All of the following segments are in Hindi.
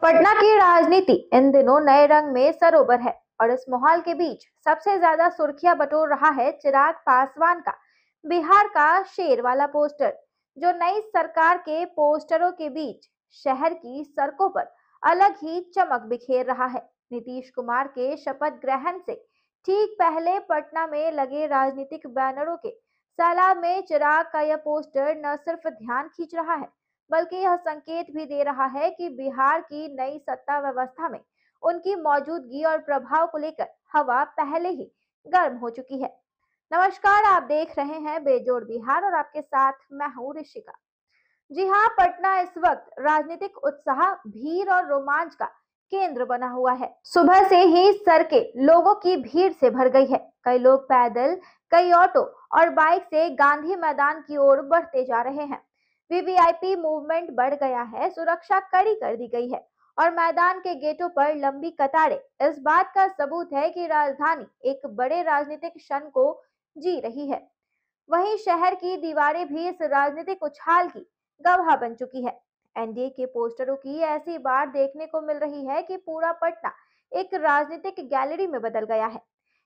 पटना की राजनीति इन दिनों नए रंग में सरोबर है और इस माहौल के बीच सबसे ज्यादा सुर्खियां बटोर रहा है चिराग पासवान का बिहार का शेर वाला पोस्टर, जो नई सरकार के पोस्टरों के बीच शहर की सड़कों पर अलग ही चमक बिखेर रहा है। नीतीश कुमार के शपथ ग्रहण से ठीक पहले पटना में लगे राजनीतिक बैनरों के सैलाब में चिराग का यह पोस्टर न सिर्फ ध्यान खींच रहा है, बल्कि यह संकेत भी दे रहा है कि बिहार की नई सत्ता व्यवस्था में उनकी मौजूदगी और प्रभाव को लेकर हवा पहले ही गर्म हो चुकी है। नमस्कार, आप देख रहे हैं बेजोड़ बिहार और आपके साथ मैं हूं ऋषिका। जी हाँ, पटना इस वक्त राजनीतिक उत्साह, भीड़ और रोमांच का केंद्र बना हुआ है। सुबह से ही सड़कें लोगों की भीड़ से भर गई है। कई लोग पैदल, कई ऑटो और बाइक से गांधी मैदान की ओर बढ़ते जा रहे हैं। वीवीआईपी मूवमेंट बढ़ गया है, सुरक्षा कड़ी कर दी गई है और मैदान के गेटों पर लंबी कतारें इस बात का सबूत है कि राजधानी एक बड़े राजनीतिक क्षण को जी रही है। वहीं शहर की दीवारें भी इस राजनीतिक उछाल की गवाह बन चुकी है। एनडीए के पोस्टरों की ऐसी बार देखने को मिल रही है कि पूरा पटना एक राजनीतिक गैलरी में बदल गया है।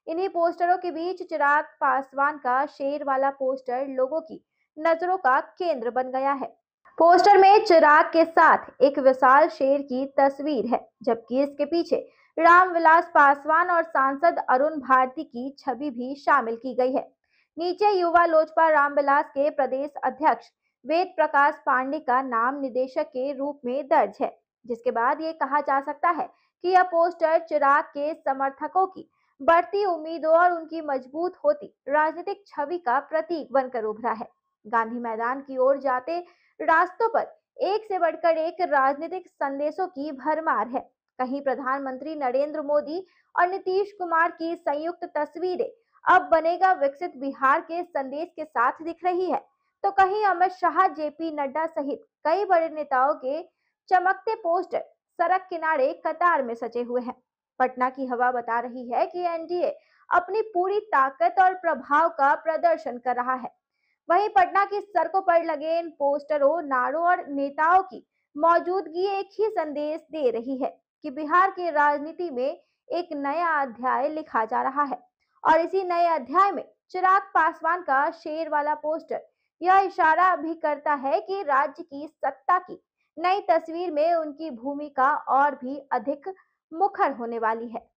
इन्हीं पोस्टरों के बीच चिराग पासवान का शेर वाला पोस्टर लोगों की नजरों का केंद्र बन गया है। पोस्टर में चिराग के साथ एक विशाल शेर की तस्वीर है, जबकि इसके पीछे रामविलास पासवान और सांसद अरुण भारती की छवि भी शामिल की गई है। नीचे युवा लोजपा रामविलास के प्रदेश अध्यक्ष वेद प्रकाश पांडे का नाम निदेशक के रूप में दर्ज है, जिसके बाद ये कहा जा सकता है कि यह पोस्टर चिराग के समर्थकों की बढ़ती उम्मीदों और उनकी मजबूत होती राजनीतिक छवि का प्रतीक बनकर उभरा है। गांधी मैदान की ओर जाते रास्तों पर एक से बढ़कर एक राजनीतिक संदेशों की भरमार है। कहीं प्रधानमंत्री नरेंद्र मोदी और नीतीश कुमार की संयुक्त तस्वीरें अब बनेगा विकसित बिहार के संदेश के साथ दिख रही है, तो कहीं अमित शाह, जेपी नड्डा सहित कई बड़े नेताओं के चमकते पोस्टर सड़क किनारे कतार में सजे हुए हैं। पटना की हवा बता रही है कि एनडीए अपनी पूरी ताकत और प्रभाव का प्रदर्शन कर रहा है। वहीं पटना की सड़कों पर लगे इन पोस्टरों, नारों और नेताओं की मौजूदगी एक ही संदेश दे रही है कि बिहार की राजनीति में एक नया अध्याय लिखा जा रहा है। और इसी नए अध्याय में चिराग पासवान का शेर वाला पोस्टर यह इशारा भी करता है कि राज्य की सत्ता की नई तस्वीर में उनकी भूमिका और भी अधिक मुखर होने वाली है।